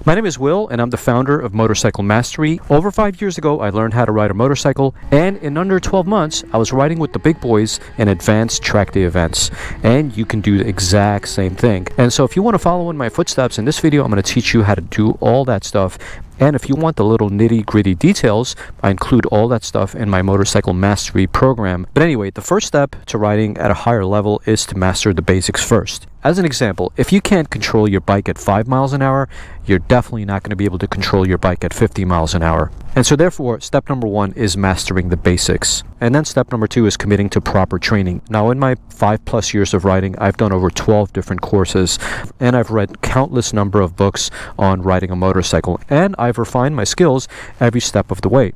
My name is Will, and I'm the founder of Motorcycle Mastery. Over 5 years ago, I learned how to ride a motorcycle, and in under 12 months, I was riding with the big boys in advanced track day events. And you can do the exact same thing. And so if you want to follow in my footsteps in this video, I'm going to teach you how to do all that stuff. And if you want the little nitty-gritty details, I include all that stuff in my Motorcycle Mastery program. But anyway, the first step to riding at a higher level is to master the basics first. As an example, if you can't control your bike at 5 miles an hour, you're definitely not going to be able to control your bike at 50 miles an hour. And so therefore, step number 1 is mastering the basics. And then step number 2 is committing to proper training. Now, in my 5+ years of riding, I've done over 12 different courses, and I've read countless number of books on riding a motorcycle, and I've refined my skills every step of the way.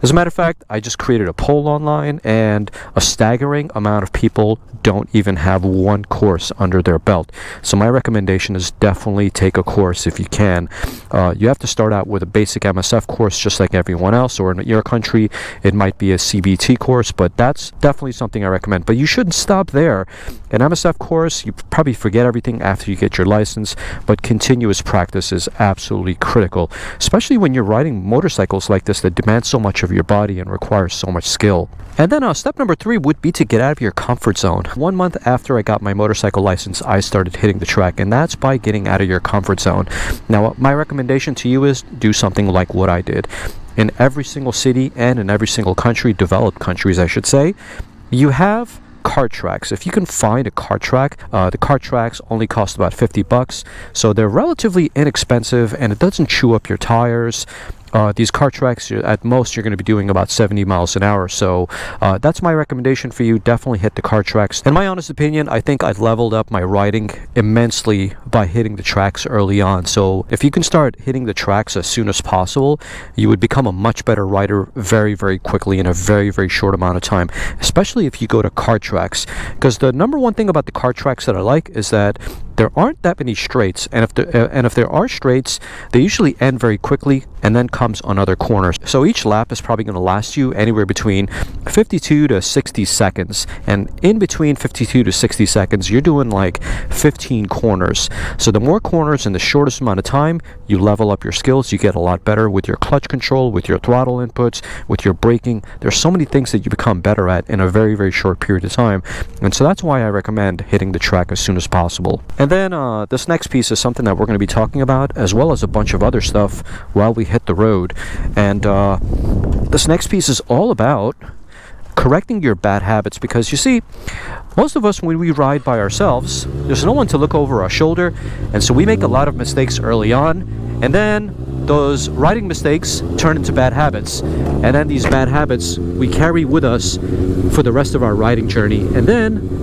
As a matter of fact, I just created a poll online, and a staggering amount of people don't even have one course under their belt. So my recommendation is definitely take a course if you can. You have to start out with a basic MSF course just like everyone else, or in your country it might be a CBT course, but that's definitely something I recommend. But you shouldn't stop there. An MSF course, you probably forget everything after you get your license, but continuous practice is absolutely critical, especially when you're riding motorcycles like this that demand so much of your body and requires so much skill. And then step number 3 would be to get out of your comfort zone. 1 month after I got my motorcycle license, I started hitting the track, and that's by getting out of your comfort zone. Now, my recommendation to you is do something like what I did. In every single city and in every single country, developed countries I should say, you have kart tracks. If you can find a kart track, the kart tracks only cost about $50, so they're relatively inexpensive and it doesn't chew up your tires. These kart tracks, at most you're going to be doing about 70 miles an hour, so that's my recommendation for you. Definitely hit the kart tracks. In my honest opinion, I think I leveled up my riding immensely by hitting the tracks early on. So if you can start hitting the tracks as soon as possible, you would become a much better rider very, very quickly in a very, very short amount of time, especially if you go to kart tracks. Because the number one thing about the kart tracks that I like is that there aren't that many straights, and if there are straights, they usually end very quickly and then comes on other corners. So each lap is probably going to last you anywhere between 52 to 60 seconds, and in between 52 to 60 seconds you're doing like 15 corners. So the more corners in the shortest amount of time, you level up your skills. You get a lot better with your clutch control, with your throttle inputs, with your braking. There's so many things that you become better at in a very, very short period of time, and so that's why I recommend hitting the track as soon as possible. And then this next piece is something that we're going to be talking about, as well as a bunch of other stuff while we hit the road. And this next piece is all about correcting your bad habits, because you see, most of us, when we ride by ourselves, there's no one to look over our shoulder, and so we make a lot of mistakes early on, and then those riding mistakes turn into bad habits, and then these bad habits we carry with us for the rest of our riding journey. And then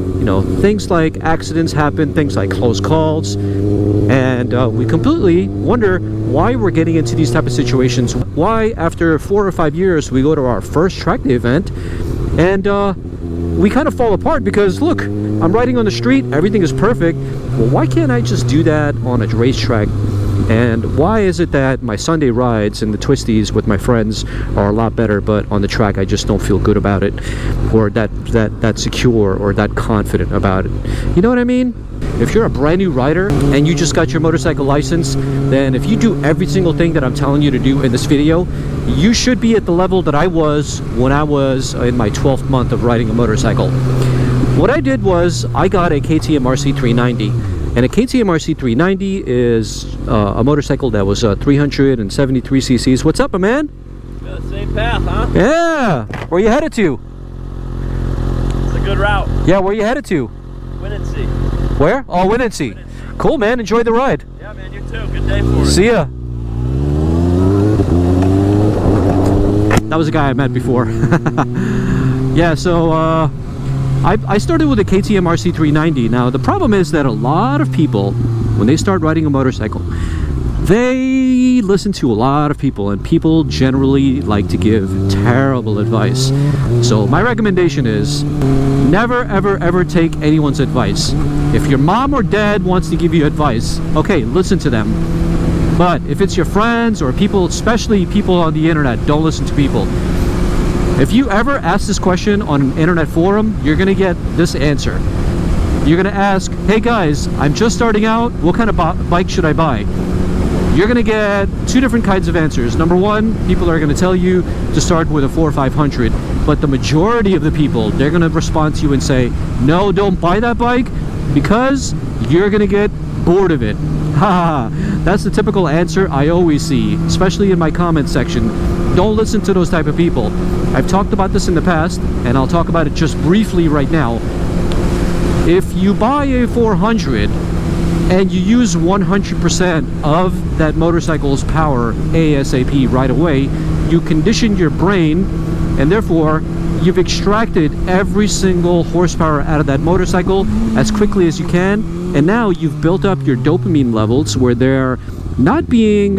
things like accidents happen, things like close calls, and we completely wonder why we're getting into these type of situations. Why, after 4 or 5 years, we go to our first track day event and we kind of fall apart because, look, I'm riding on the street, everything is perfect. Well, why can't I just do that on a racetrack? And why is it that my Sunday rides and the twisties with my friends are a lot better, but on the track I just don't feel good about it, or that secure or that confident about it? You know what I mean? If you're a brand new rider and you just got your motorcycle license, then if you do every single thing that I'm telling you to do in this video, you should be at the level that I was when I was in my 12th month of riding a motorcycle. What I did was I got a KTM RC390. And a KTM RC390 is a motorcycle that was 373 cc's. What's up, my man? Got the same path, huh? Yeah. Where you headed to? It's a good route. Yeah, where you headed to? Winnansea. Where? Oh, Winnansea. Cool, man. Enjoy the ride. Yeah, man. You too. Good day for it. See ya. That was a guy I met before. Yeah, so I started with a KTM RC390. Now, the problem is that a lot of people, when they start riding a motorcycle, they listen to a lot of people, and people generally like to give terrible advice. So my recommendation is never, ever, ever take anyone's advice. If your mom or dad wants to give you advice, okay, listen to them. But if it's your friends or people, especially people on the internet, don't listen to people. If you ever ask this question on an internet forum, you're going to get this answer. You're going to ask, hey guys, I'm just starting out, what kind of bike should I buy? you're gonna get two different kinds of answers. Number one, people are gonna tell you to start with a 4 or 500, but the majority of the people, they're gonna respond to you and say, no, don't buy that bike because you're gonna get bored of it. Ha! That's the typical answer I always see, especially in my comment section. Don't listen to those type of people. I've talked about this in the past, and I'll talk about it just briefly right now. If you buy a 400 and you use 100% of that motorcycle's power ASAP right away, you condition your brain, and therefore you've extracted every single horsepower out of that motorcycle as quickly as you can, and now you've built up your dopamine levels where they're not being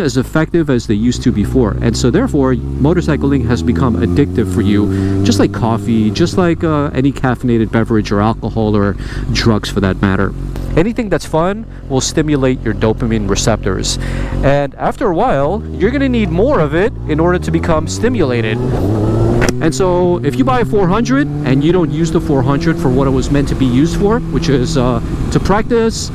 as effective as they used to before, and so therefore motorcycling has become addictive for you, just like coffee, just like any caffeinated beverage or alcohol or drugs for that matter. Anything that's fun will stimulate your dopamine receptors, and after a while you're going to need more of it in order to become stimulated. And so if you buy a 400 and you don't use the 400 for what it was meant to be used for, which is to practice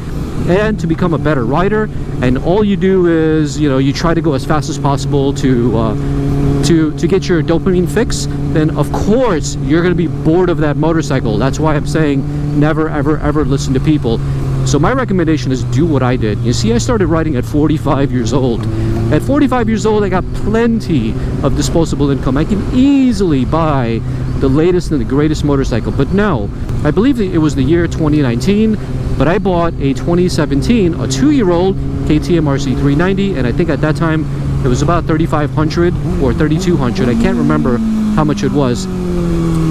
and to become a better rider, and all you do is, you know, you try to go as fast as possible to get your dopamine fix, then of course you're going to be bored of that motorcycle. That's why I'm saying never ever listen to people. So my recommendation is do what I did. You see, I started riding at 45 years old. At 45 years old, I got plenty of disposable income. I can easily buy the latest and the greatest motorcycle. But no, I believe it was the year 2019, but I bought a 2017, a 2-year-old KTM RC 390, and I think at that time it was about 3,500 or 3,200. I can't remember how much it was,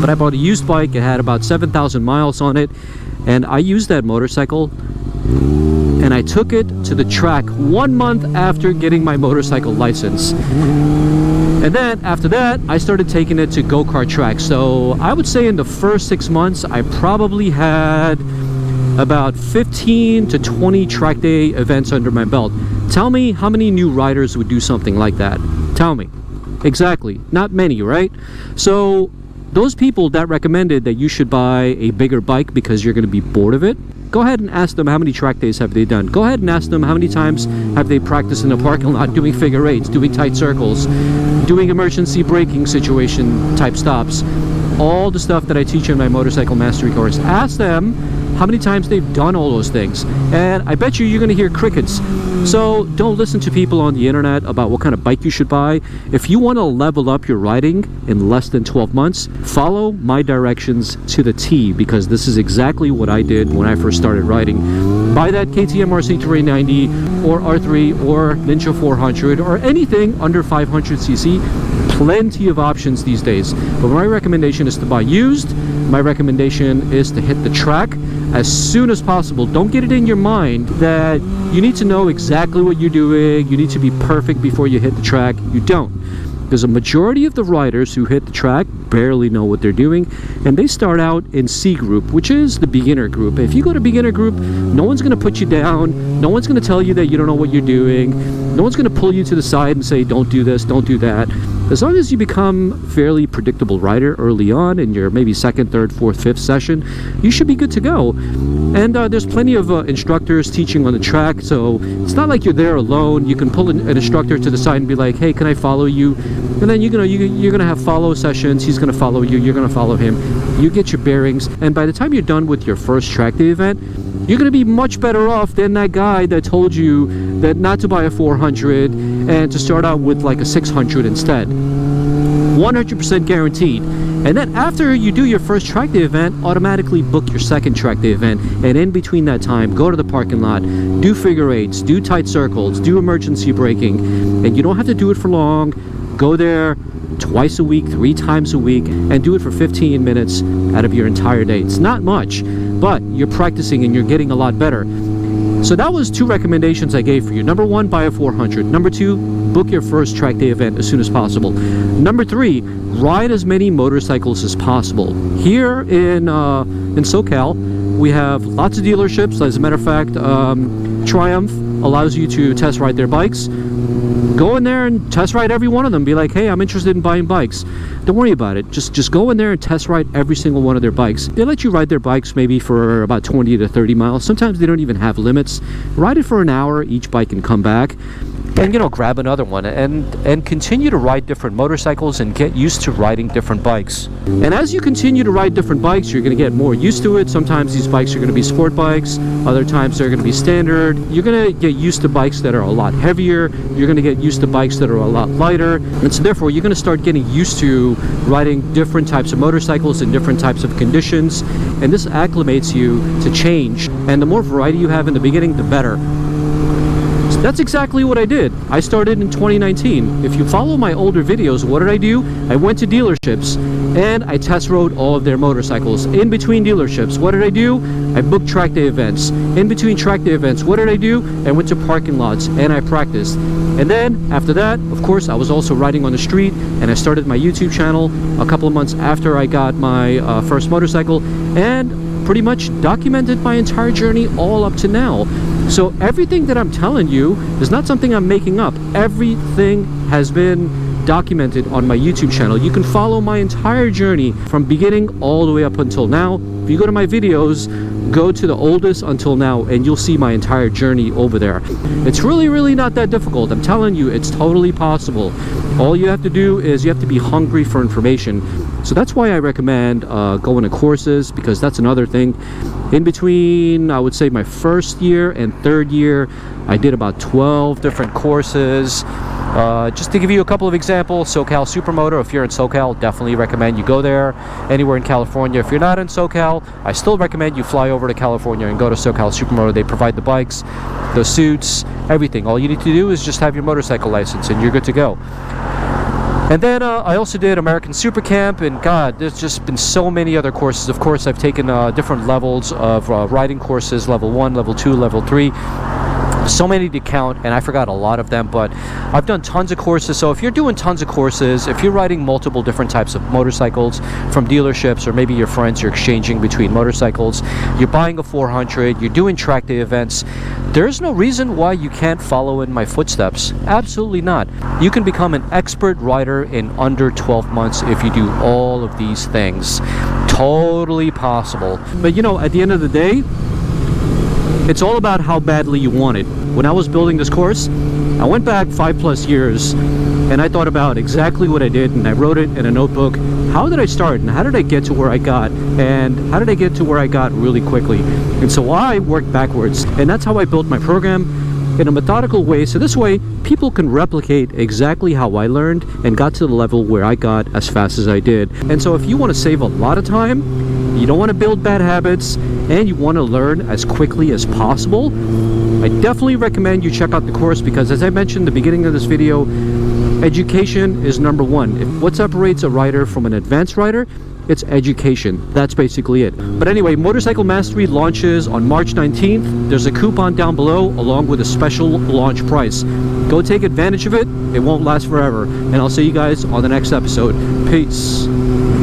but I bought a used bike. It had about 7,000 miles on it, and I used that motorcycle and I took it to the track 1 month after getting my motorcycle license. And then after that, I started taking it to go-kart tracks. So I would say in the first 6 months, I probably had about 15 to 20 track day events under my belt. Tell me how many new riders would do something like that. Tell me. Exactly. Not many, right? So those people that recommended that you should buy a bigger bike because you're going to be bored of it, go ahead and ask them how many track days have they done. Go ahead and ask them how many times have they practiced in a parking lot doing figure eights, doing tight circles, doing emergency braking situation type stops. All the stuff that I teach in my motorcycle mastery course. Ask them how many times they've done all those things, and I bet you're going to hear crickets. So don't listen to people on the internet about what kind of bike you should buy. If you want to level up your riding in less than 12 months, follow my directions to the T, because this is exactly what I did when I first started riding. Buy that KTM RC 390 or R3 or Ninja 400 or anything under 500cc. Plenty of options these days, but my recommendation is to buy used. My recommendation is to hit the track as soon as possible. Don't get it in your mind that you need to know exactly what you're doing, you need to be perfect before you hit the track. You don't, because a majority of the riders who hit the track barely know what they're doing, and they start out in C group, which is the beginner group. If you go to beginner group, no one's going to put you down, no one's going to tell you that you don't know what you're doing, no one's going to pull you to the side and say don't do this, don't do that. As long as you become fairly predictable rider early on in your maybe second, third, fourth, fifth session, you should be good to go. And there's plenty of instructors teaching on the track, so it's not like you're there alone. You can pull an instructor to the side and be like, hey, can I follow you? And then you're gonna have follow sessions. He's gonna follow you, you're gonna follow him. You get your bearings, and by the time you're done with your first track day event, you're gonna be much better off than that guy that told you that not to buy a 400 and to start out with like a 600 instead. 100% guaranteed. And then after you do your first track day event, automatically book your second track day event, and in between that time, go to the parking lot, do figure eights, do tight circles, do emergency braking, and you don't have to do it for long. Go there twice a week, 3 times a week, and do it for 15 minutes out of your entire day. It's not much, but you're practicing and you're getting a lot better. So that was 2 recommendations I gave for you. Number 1, buy a 400. Number 2, book your first track day event as soon as possible. Number 3, ride as many motorcycles as possible. Here in SoCal, we have lots of dealerships. As a matter of fact, Triumph allows you to test ride their bikes. Go in there and test ride every one of them. Be like, hey, I'm interested in buying bikes. Don't worry about it. Just go in there and test ride every single one of their bikes. They let you ride their bikes maybe for about 20 to 30 miles. Sometimes they don't even have limits. Ride it for an hour, each bike, and come back. And, you know, grab another one and continue to ride different motorcycles and get used to riding different bikes. And as you continue to ride different bikes, you're going to get more used to it. Sometimes these bikes are going to be sport bikes. Other times they're going to be standard. You're going to get used to bikes that are a lot heavier. You're going to get used to bikes that are a lot lighter. And so therefore, you're going to start getting used to riding different types of motorcycles in different types of conditions. And this acclimates you to change. And the more variety you have in the beginning, the better. That's exactly what I did. I started in 2019. If you follow my older videos, what did I do? I went to dealerships and I test rode all of their motorcycles. In between dealerships, what did I do? I booked track day events. In between track day events, what did I do? I went to parking lots and I practiced. And then after that, of course, I was also riding on the street, and I started my YouTube channel a couple of months after I got my first motorcycle, and pretty much documented my entire journey all up to now. So everything that I'm telling you is not something I'm making up. Everything has been documented on my YouTube channel. You can follow my entire journey from beginning all the way up until now. If you go to my videos, go to the oldest until now, and you'll see my entire journey over there. It's really not that difficult. I'm telling you, it's totally possible. All you have to do is you have to be hungry for information. So that's why I recommend going to courses, because that's another thing. In between, I would say, my first year and third year, I did about 12 different courses. Just to give you a couple of examples, SoCal Supermoto, if you're in SoCal, definitely recommend you go there. Anywhere in California, if you're not in SoCal, I still recommend you fly over to California and go to SoCal Supermoto. They provide the bikes, the suits, everything. All you need to do is just have your motorcycle license and you're good to go. And then I also did American Super Camp, and God, there's just been so many other courses. Of course, I've taken different levels of riding courses, level 1, level 2, level 3. So many to count, and I forgot a lot of them, but I've done tons of courses. So if you're doing tons of courses, if you're riding multiple different types of motorcycles from dealerships, or maybe your friends, you're exchanging between motorcycles, you're buying a 400, you're doing track day events, there's no reason why you can't follow in my footsteps. Absolutely not. You can become an expert rider in under 12 months if you do all of these things. Totally possible. But you know, at the end of the day, it's all about how badly you want it. When I was building this course, I went back 5+ years and I thought about exactly what I did, and I wrote it in a notebook. How did I start, and how did I get to where I got, and how did I get to where I got really quickly? And so I worked backwards, and that's how I built my program in a methodical way, so this way people can replicate exactly how I learned and got to the level where I got as fast as I did. And so if you want to save a lot of time, you don't want to build bad habits, and you want to learn as quickly as possible, I definitely recommend you check out the course, because as I mentioned at the beginning of this video, education is number one. What separates a rider from an advanced rider? It's education. That's basically it. But anyway, Motorcycle Mastery launches on March 19th. There's a coupon down below along with a special launch price. Go take advantage of it. It won't last forever. And I'll see you guys on the next episode. Peace.